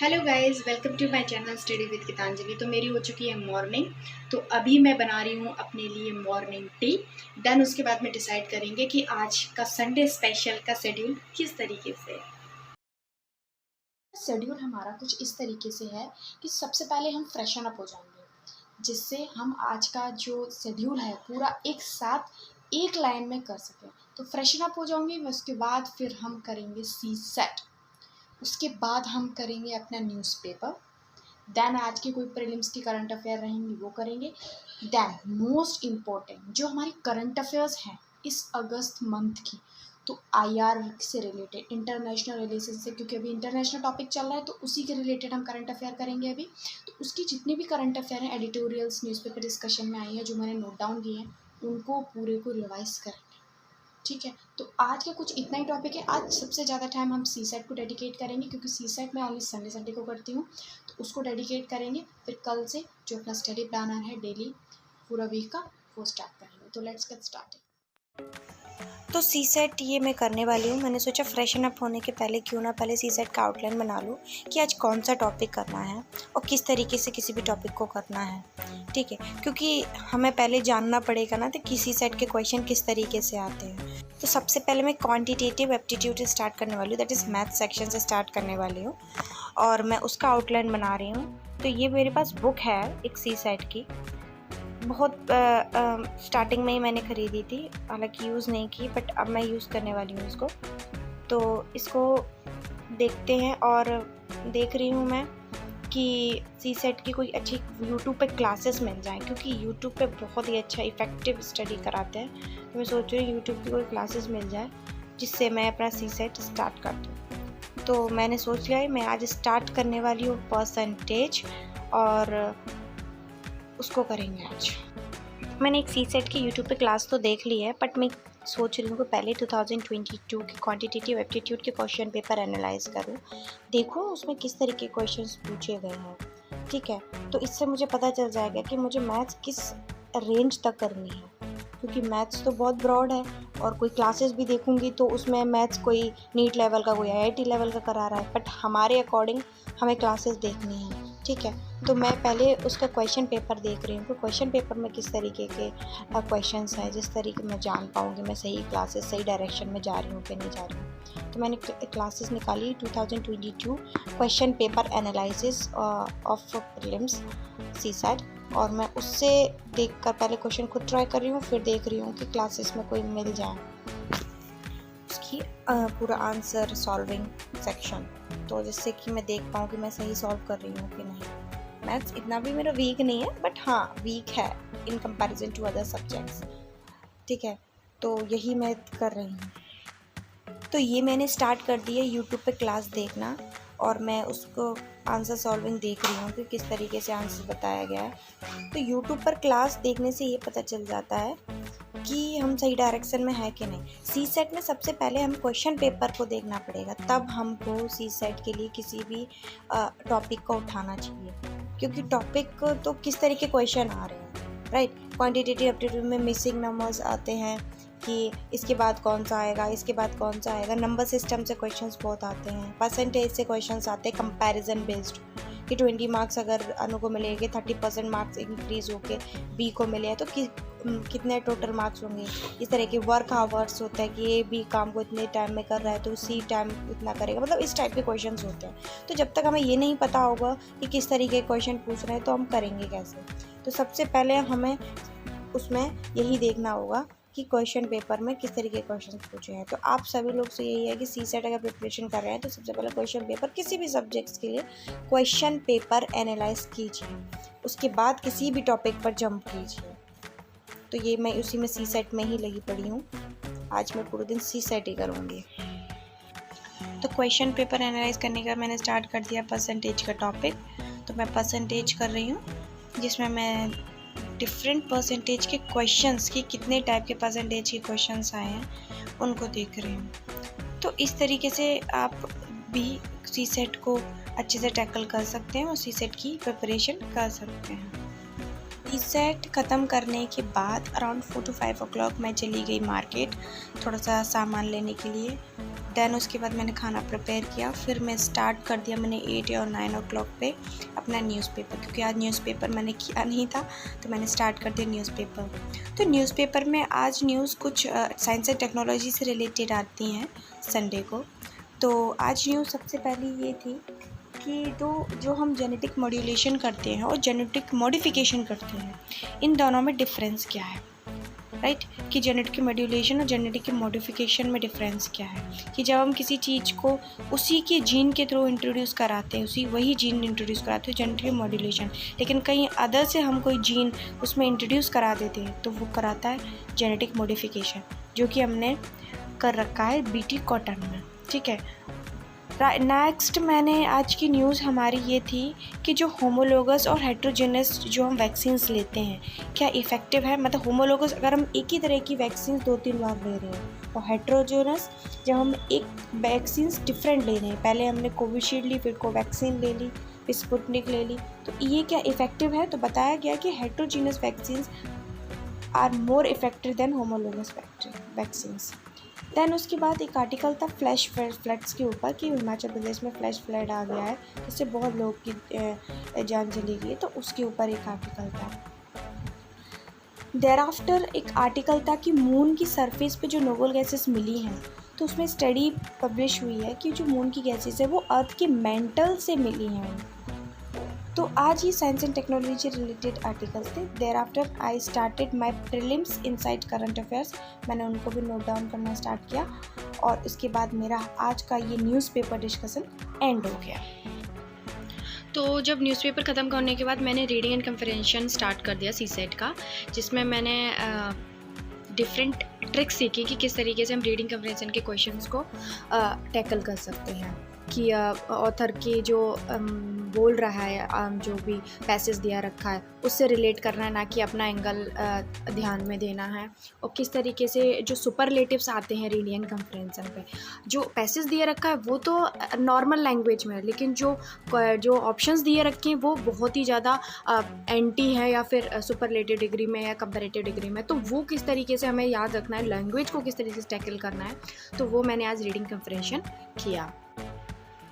Hello guys, welcome to my channel study with Geetanjali. तो मेरी हो चुकी है मॉर्निंग। तो अभी मैं बना रही हूँ अपने लिए मॉर्निंग टी। देन उसके बाद में डिसाइड करेंगे कि आज का संडे स्पेशल का शेड्यूल किस तरीके से है। शेड्यूल हमारा कुछ इस तरीके से है कि सबसे पहले हम फ्रेशन अप हो जाएंगे, जिससे हम आज का जो शेड्यूल है पूरा एक साथ एक लाइन में कर सकें। तो फ्रेशन अप हो जाऊंगी मैं, उसके बाद फिर हम करेंगे सी सेट। उसके बाद हम करेंगे अपना न्यूज़पेपर। देन आज की कोई प्रीलिम्स की करंट अफेयर रहेंगी वो करेंगे। देन मोस्ट इम्पोर्टेंट जो हमारी करंट अफेयर्स हैं इस अगस्त मंथ की, तो आईआर से रिलेटेड, इंटरनेशनल रिलेशन से, क्योंकि अभी इंटरनेशनल टॉपिक चल रहा है तो उसी के रिलेटेड हम करंट अफेयर करेंगे अभी। तो उसकी जितनी भी करंट अफेयर हैं, एडिटोरियल्स न्यूज़पेपर डिस्कशन में आई हैं जो मैंने नोट डाउन किए हैं, उनको पूरे को रिवाइज करेंगे। ठीक है, तो आज का कुछ इतना ही टॉपिक है। आज सबसे ज़्यादा टाइम हम सी सेट को डेडिकेट करेंगे, क्योंकि सी सेट मैं ओनली संडे को करती हूँ, तो उसको डेडिकेट करेंगे। फिर कल से जो अपना स्टडी प्लानर है डेली पूरा वीक का, वो स्टार्ट करेंगे। तो लेट्स गेट स्टार्टेड। तो सी सेट ये मैं करने वाली हूँ। मैंने सोचा फ्रेशन अप होने के पहले क्यों ना पहले सी सेट का आउटलाइन बना लूँ कि आज कौन सा टॉपिक करना है और किस तरीके से किसी भी टॉपिक को करना है। ठीक है, क्योंकि हमें पहले जानना पड़ेगा ना तो किसी सेट के क्वेश्चन किस तरीके से आते हैं। तो सबसे पहले मैं क्वांटिटेटिव एप्टीट्यूड से स्टार्ट करने वाली हूँ, दैट इज़ मैथ सेक्शन से स्टार्ट करने वाली हूँ और मैं उसका आउटलाइन बना रही हूँ। तो ये मेरे पास बुक है एक सी सेट की, बहुत स्टार्टिंग में ही मैंने ख़रीदी थी, हालांकि यूज़ नहीं की, बट अब मैं यूज़ करने वाली हूँ इसको। तो इसको देखते हैं और देख रही हूँ मैं कि सी सेट की कोई अच्छी यूट्यूब पे क्लासेस मिल जाएं, क्योंकि यूट्यूब पे बहुत ही अच्छा इफ़ेक्टिव स्टडी कराते हैं। तो मैं सोच रही हूँ यूट्यूब की कोई क्लासेस मिल जाए जिससे मैं अपना सी सेट स्टार्ट कर दूँ। तो मैंने सोच लिया है मैं आज स्टार्ट करने वाली हूँ परसेंटेज, और उसको करेंगे आज। मैंने एक सी सेट की यूट्यूब पे क्लास तो देख ली है, बट मैं सोच रही हूँ कि पहले 2022 के क्वांटिटेटिव एप्टीट्यूड के क्वेश्चन पेपर एनालाइज करूँ, देखूँ उसमें किस तरीके के क्वेश्चंस पूछे गए हैं। ठीक है, तो इससे मुझे पता चल जाएगा कि मुझे मैथ्स किस रेंज तक करनी है, क्योंकि मैथ्स तो बहुत ब्रॉड है और कोई क्लासेस भी देखूँगी तो उसमें मैथ्स कोई नीट लेवल का, कोई आईआईटी लेवल का करा रहा है, बट हमारे अकॉर्डिंग हमें क्लासेस देखनी है। ठीक है, तो मैं पहले उसका क्वेश्चन पेपर देख रही हूँ कि क्वेश्चन पेपर में किस तरीके के क्वेश्चंस हैं, जिस तरीके मैं जान पाऊँगी मैं सही क्लासेस सही डायरेक्शन में जा रही हूँ कि नहीं जा रही हूँ। तो मैंने क्लासेस निकाली 2022 question paper analysis of prelims CSAT, और मैं उससे देखकर पहले क्वेश्चन खुद ट्राई कर रही हूँ, फिर देख रही हूँ कि क्लासेस में कोई मिल जाए उसकी पूरा आंसर सॉल्विंग सेक्शन, तो जिससे कि मैं देख पाऊँ कि मैं सही सॉल्व कर रही हूँ कि नहीं। मैथ्स इतना भी मेरा वीक नहीं है, बट हाँ वीक है in comparison to other subjects. ठीक है, तो यही मैं कर रही हूँ। तो ये मैंने स्टार्ट कर दिया यूट्यूब पे क्लास देखना, और मैं उसको आंसर सॉल्विंग देख रही हूँ कि किस तरीके से आंसर बताया गया है। तो यूट्यूब पर क्लास देखने से ये पता चल जाता है कि हम सही डायरेक्शन में है कि नहीं। सी सेट में सबसे पहले हम क्वेश्चन पेपर को देखना पड़ेगा, तब हमको सी सेट के लिए किसी भी टॉपिक को उठाना चाहिए, क्योंकि टॉपिक तो किस तरीके क्वेश्चन आ रहे हैं, राइट। क्वांटिटेटिव एप्टीट्यूड में मिसिंग नंबर्स आते हैं कि इसके बाद कौन सा आएगा, इसके बाद कौन सा आएगा। नंबर सिस्टम से क्वेश्चंस बहुत आते हैं, परसेंटेज से क्वेश्चंस आते हैं, कंपैरिजन बेस्ड कि 20 मार्क्स अगर अनु को मिलेंगे, 30% मार्क्स इंक्रीज होके बी को मिले हैं तो कितने टोटल मार्क्स होंगे। इस तरह के वर्क आवर्स होते हैं कि ए बी काम को इतने टाइम में कर रहा है तो सी टाइम इतना करेगा, मतलब इस टाइप के क्वेश्चंस होते हैं। तो जब तक हमें ये नहीं पता होगा कि किस तरीके के क्वेश्चन पूछ रहे हैं तो हम करेंगे कैसे। तो सबसे पहले हमें उसमें यही देखना होगा कि क्वेश्चन पेपर में किस तरीके के क्वेश्चन पूछे हैं। तो आप सभी लोग से यही है कि सी सेट अगर प्रिपरेशन कर रहे हैं तो सबसे पहले क्वेश्चन पेपर, किसी भी सब्जेक्ट्स के लिए क्वेश्चन पेपर एनालाइज कीजिए, उसके बाद किसी भी टॉपिक पर जंप कीजिए। तो ये मैं उसी में सी सेट में ही लगी पड़ी हूँ, आज मैं पूरे दिन सी सेट ही करूँगी। तो क्वेश्चन पेपर एनालाइज करने का मैंने स्टार्ट कर दिया परसेंटेज का टॉपिक। तो मैं परसेंटेज कर रही हूँ, जिसमें मैं डिफरेंट परसेंटेज के क्वेश्चंस की कितने टाइप के परसेंटेज के क्वेश्चंस आए हैं उनको देख रही हूँ। तो इस तरीके से आप भी सी सेट को अच्छे से टैकल कर सकते हैं और सी सेट की प्रिपरेशन कर सकते हैं। सी सेट ख़त्म करने के बाद अराउंड 4 to 5 o'clock मैं चली गई मार्केट थोड़ा सा सामान लेने के लिए। दैन उसके बाद मैंने खाना प्रिपेयर किया, फिर मैं स्टार्ट कर दिया मैंने 8 या 9 o'clock पे अपना न्यूज़पेपर, क्योंकि आज न्यूज़पेपर मैंने किया नहीं था तो मैंने स्टार्ट कर दिया न्यूज़पेपर। तो न्यूज़पेपर में आज न्यूज़ कुछ साइंस एंड टेक्नोलॉजी से रिलेटेड आती हैं संडे को। तो आज न्यूज़ सबसे पहली ये थी कि जो हम जेनेटिक मॉड्यूलेशन करते हैं और जेनेटिक मॉडिफिकेशन करते हैं, इन दोनों में डिफरेंस क्या है, राइट? कि जेनेटिक मॉड्यूलेशन और जेनेटिक मॉडिफिकेशन में डिफरेंस क्या है, कि जब हम किसी चीज़ को उसी के जीन के थ्रू इंट्रोड्यूस कराते हैं, वही जीन इंट्रोड्यूस कराते हैं जेनेटिक मॉड्यूलेशन, लेकिन कहीं अदर से हम कोई जीन उसमें इंट्रोड्यूस करा देते हैं तो वो कराता है जेनेटिक मॉडिफिकेशन, जो कि हमने कर रखा है बीटी कॉटन में, ठीक है। नेक्स्ट मैंने आज की न्यूज़ हमारी ये थी कि जो होमोलोगस और हेट्रोजेनस जो हम वैक्सीन्स लेते हैं क्या इफ़ेक्टिव है। मतलब होमोलोगस अगर हम एक ही तरह की वैक्सीन 2-3 बार ले रहे हैं, और हेट्रोजेनस जब हम एक वैक्सीन्स डिफरेंट ले रहे हैं, पहले हमने कोविशील्ड ली, फिर कोवैक्सीन ले ली, फिर स्पुतनिक ले ली, तो ये क्या इफ़ेक्टिव है। तो बताया गया कि heterogenous vaccines are more effective than homologous vaccines. Then उसके बाद एक आर्टिकल था फ्लैश फ्लड्स के ऊपर कि हिमाचल प्रदेश में फ्लैश फ्लड आ गया है, इससे बहुत लोगों की जान चली गई, तो उसके ऊपर एक आर्टिकल था। देयर आफ्टर एक आर्टिकल था कि मून की सरफेस पे जो नोबल गैसेस मिली हैं, तो उसमें स्टडी पब्लिश हुई है कि जो मून की गैसेस है वो अर्थ के मेंटल से मिली हैं। तो आज ही science and technology related articles थे। Thereafter I started my prelims inside current affairs, मैंने उनको भी नोट डाउन करना स्टार्ट किया, और इसके बाद मेरा आज का ये न्यूज़पेपर डिस्कशन एंड हो गया। तो जब न्यूज़पेपर ख़त्म करने के बाद मैंने रीडिंग एंड कंप्रहेंशन स्टार्ट कर दिया सीसेट का, जिसमें मैंने डिफरेंट ट्रिक्स सीखी कि किस तरीके से हम रीडिंग कंप्रहेंशन के क्वेश्चंस को टैकल कर सकते हैं, कि ऑथर की जो बोल रहा है, जो भी पैसेज दिया रखा है उससे रिलेट करना है, ना कि अपना एंगल ध्यान में देना है, और किस तरीके से जो सुपरलेटिव्स आते हैं रीडिंग एंड कंप्रहेंशन पे। जो पैसेज दिया रखा है वो तो नॉर्मल लैंग्वेज में है, लेकिन जो ऑप्शंस दिए रखे हैं वो बहुत ही ज़्यादा एंटी है, या फिर सुपरलेटिव डिग्री में या कंपैरेटिव डिग्री में। तो वो किस तरीके से हमें याद रखना है, लैंग्वेज को किस तरीके से टैकल करना है, तो वो मैंने आज रीडिंग कंप्रहेंशन किया।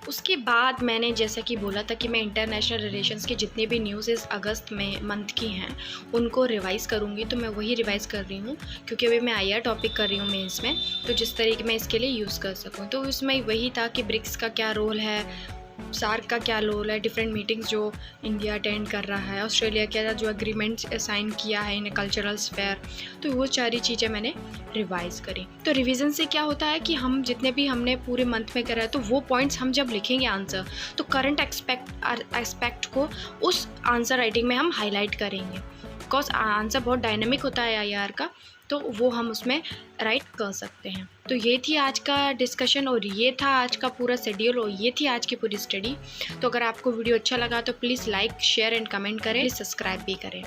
उसके बाद मैंने जैसा कि बोला था कि मैं इंटरनेशनल रिलेशंस के जितने भी न्यूज़ इस अगस्त में मंथ की हैं उनको रिवाइज़ करूँगी, तो मैं वही रिवाइज़ कर रही हूँ, क्योंकि अभी मैं IR टॉपिक कर रही हूँ मेंस में, तो जिस तरीके मैं इसके लिए यूज़ कर सकूँ। तो इसमें वही था कि ब्रिक्स का क्या रोल है, सार्क का क्या रोल है, डिफरेंट मीटिंग्स जो इंडिया अटेंड कर रहा है, ऑस्ट्रेलिया के जो एग्रीमेंट साइन किया है इन कल्चरल स्फेयर, तो वो सारी चीज़ें मैंने रिवाइज़ करी। तो रिवीजन से क्या होता है कि हम जितने भी हमने पूरे मंथ में करा है, तो वो पॉइंट्स हम जब लिखेंगे आंसर, तो करंट एस्पेक्ट को उस आंसर राइटिंग में हम हाईलाइट करेंगे, बिकॉज आंसर बहुत डायनेमिक होता है IR का, तो वो हम उसमें राइट कर सकते हैं। तो ये थी आज का डिस्कशन, और ये था आज का पूरा शेड्यूल, और ये थी आज की पूरी स्टडी। तो अगर आपको वीडियो अच्छा लगा तो please like, share and comment करें, प्लीज़ सब्सक्राइब भी करें।